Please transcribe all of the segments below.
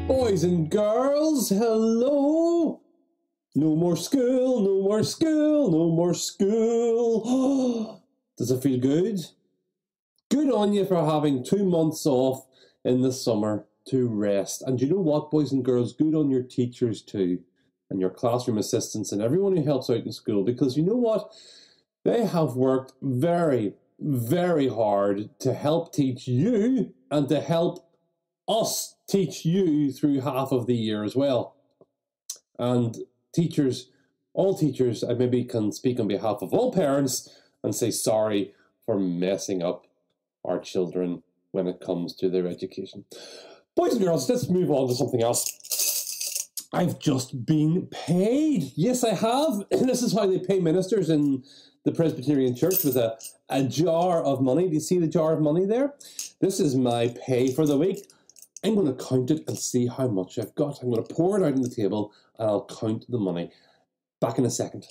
Boys and girls, hello! No more school, no more school, no more school. Does it feel good? Good on you for having 2 months off in the summer to rest. And you know what, boys and girls? Good on your teachers too, and your classroom assistants and everyone who helps out in school, because you know what? They have worked very, very hard to help teach you and to help us teach you through half of the year as well. And teachers, all teachers, I maybe can speak on behalf of all parents and say sorry for messing up our children when it comes to their education. Boys and girls, let's move on to something else. I've just been paid. Yes, I have. This is how they pay ministers in the Presbyterian Church, with a jar of money. Do you see the jar of money there? This is my pay for the week. I'm going to count it and see how much I've got. I'm going to pour it out on the table and I'll count the money. Back in a second.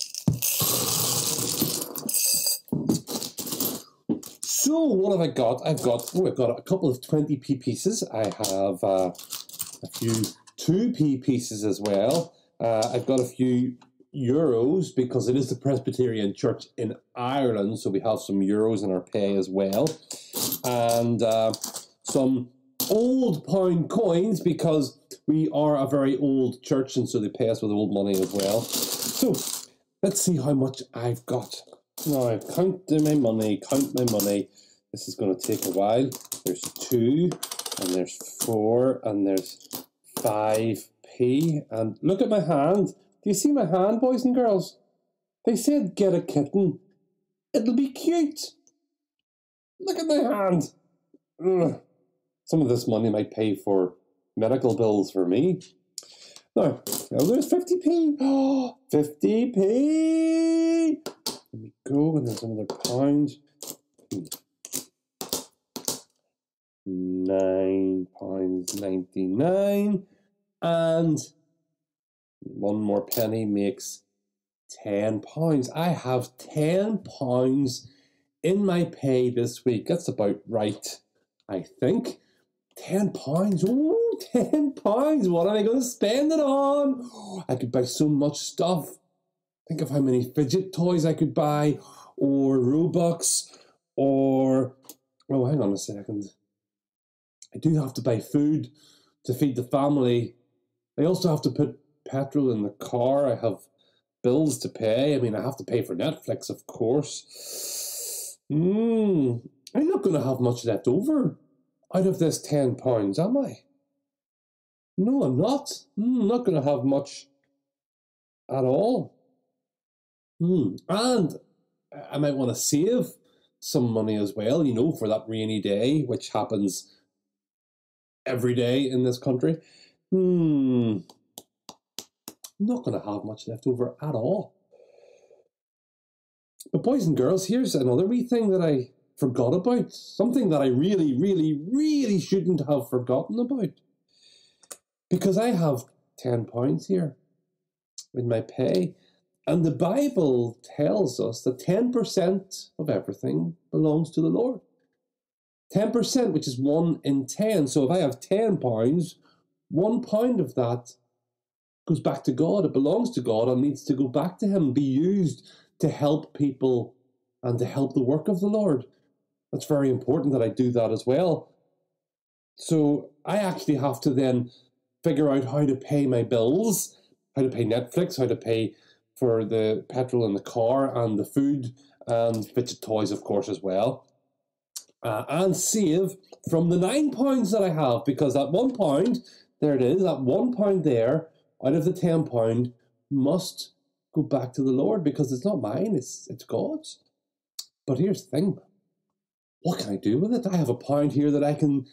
So what have I got? I've got a couple of 20p pieces. I have a few 2p pieces as well. I've got a few euros because it is the Presbyterian Church in Ireland, so we have some euros in our pay as well. And some old pound coins, because we are a very old church, and so they pay us with old money as well. So let's see how much I've got. Now, count my money. This is going to take a while. There's 2, and there's 4, and there's 5p. And look at my hand. Do you see my hand, boys and girls? They said get a kitten. It'll be cute. Look at my hand. Ugh. Some of this money might pay for medical bills for me. Now there's 50p. Oh, 50p. There we go, and there's another pound. £9.99. And one more penny makes £10. I have £10 in my pay this week. That's about right, I think. £10. Oh, £10. What am I going to spend it on? Oh, I could buy so much stuff. Think of how many fidget toys I could buy, or Robux, or... Oh, hang on a second. I do have to buy food to feed the family. I also have to put petrol in the car. I have bills to pay. I mean, I have to pay for Netflix, of course. I'm not going to have much left over out of this £10, am I? No, I'm not. I'm not going to have much at all. And I might want to save some money as well, you know, for that rainy day, which happens every day in this country. I'm not going to have much left over at all. But boys and girls, here's another wee thing that I forgot about. Something that I really, really, really shouldn't have forgotten about. Because I have £10 here in my pay. And the Bible tells us that 10% of everything belongs to the Lord. 10%, which is 1 in 10. So if I have £10, £1 of that goes back to God. It belongs to God and needs to go back to Him, be used to help people and to help the work of the Lord. That's very important that I do that as well. So I actually have to then figure out how to pay my bills, how to pay Netflix, how to pay for the petrol in the car and the food and fidget toys, of course, as well. And save from the £9 that I have, because that £1, there it is, that £1 there out of the £10 must go back to the Lord, because it's not mine, it's God's. But here's the thing. What can I do with it? I have £1 here that I can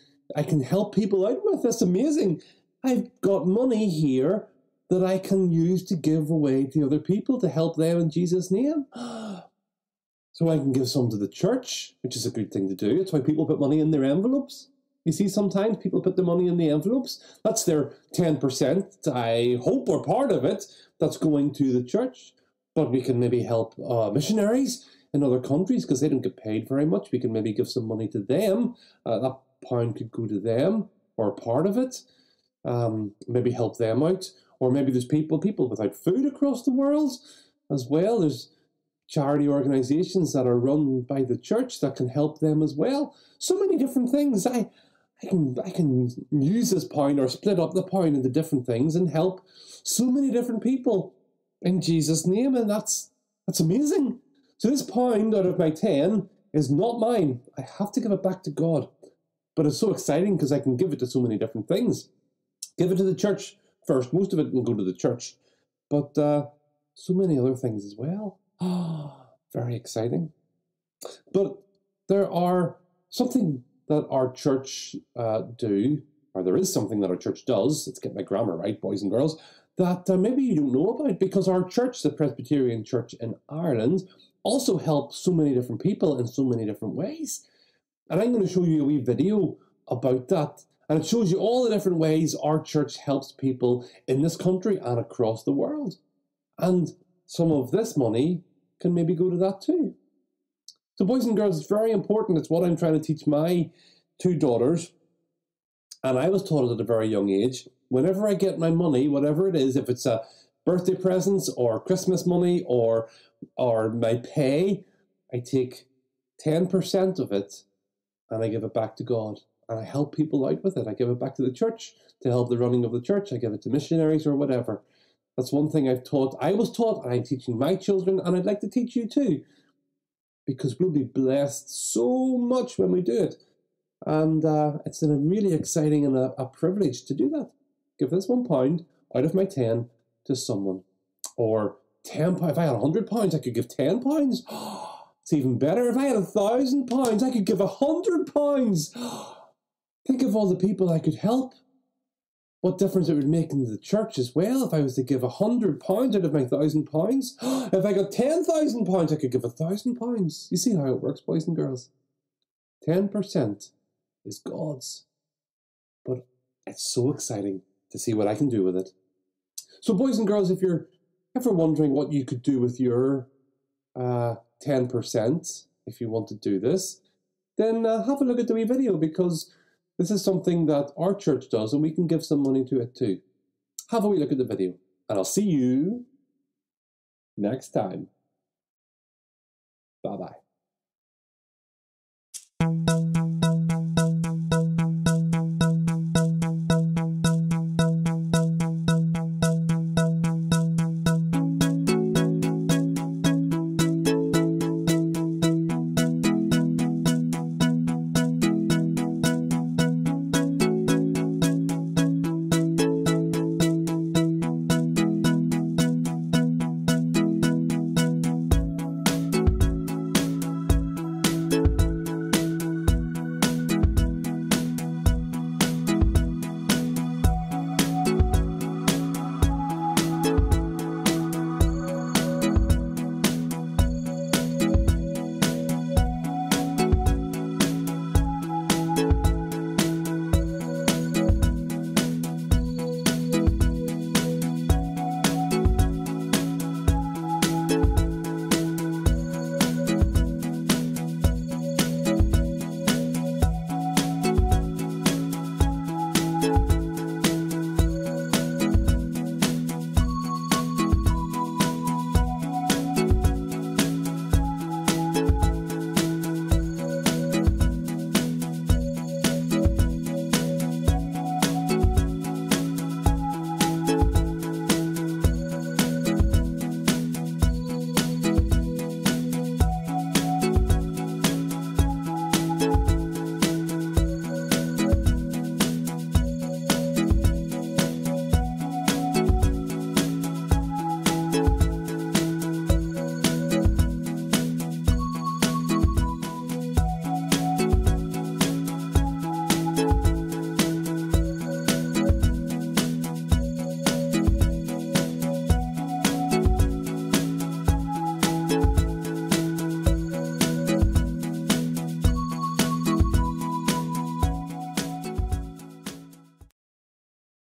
help people out with. That's amazing. I've got money here that I can use to give away to other people to help them in Jesus' name. So I can give some to the church, which is a good thing to do. It's why people put money in their envelopes. You see, sometimes people put their money in the envelopes. That's their 10%, I hope, or part of it, that's going to the church. But we can maybe help missionaries in other countries because they don't get paid very much. We can maybe give some money to them. That pound could go to them or a part of it. Maybe help them out. Or maybe there's people without food across the world as well. There's charity organizations that are run by the church that can help them as well. So many different things. I can use this pound or split up the pound into different things and help so many different people in Jesus' name, and that's amazing. So this pound out of my 10 is not mine. I have to give it back to God. But it's so exciting because I can give it to so many different things. Give it to the church first. Most of it will go to the church. But so many other things as well. Very exciting. But there are something that our church do, or there is something that our church does, let's get my grammar right, boys and girls, that maybe you don't know about, because our church, the Presbyterian Church in Ireland, also helps so many different people in so many different ways. And I'm going to show you a wee video about that. And it shows you all the different ways our church helps people in this country and across the world. And some of this money can maybe go to that too. So boys and girls, it's very important. It's what I'm trying to teach my 2 daughters. And I was taught it at a very young age. Whenever I get my money, whatever it is, if it's a birthday presents or Christmas money or my pay, I take 10% of it and I give it back to God. And I help people out with it. I give it back to the church to help the running of the church. I give it to missionaries or whatever. That's one thing I've taught. I was taught, and I'm teaching my children, and I'd like to teach you too. Because we'll be blessed so much when we do it. And it's a really exciting and a privilege to do that. Give this £1 out of my 10 to someone. Or £10. If I had £100, I could give £10. It's even better. If I had £1,000, I could give £100. Think of all the people I could help. What difference it would make in the church as well if I was to give £100 out of my £1,000. If I got £10,000, I could give £1,000. You see how it works, boys and girls? 10% is God's. But it's so exciting to see what I can do with it. So boys and girls, if you're ever wondering what you could do with your 10%, if you want to do this, then have a look at the wee video, because this is something that our church does and we can give some money to it too. Have a wee look at the video, and I'll see you next time. Bye-bye.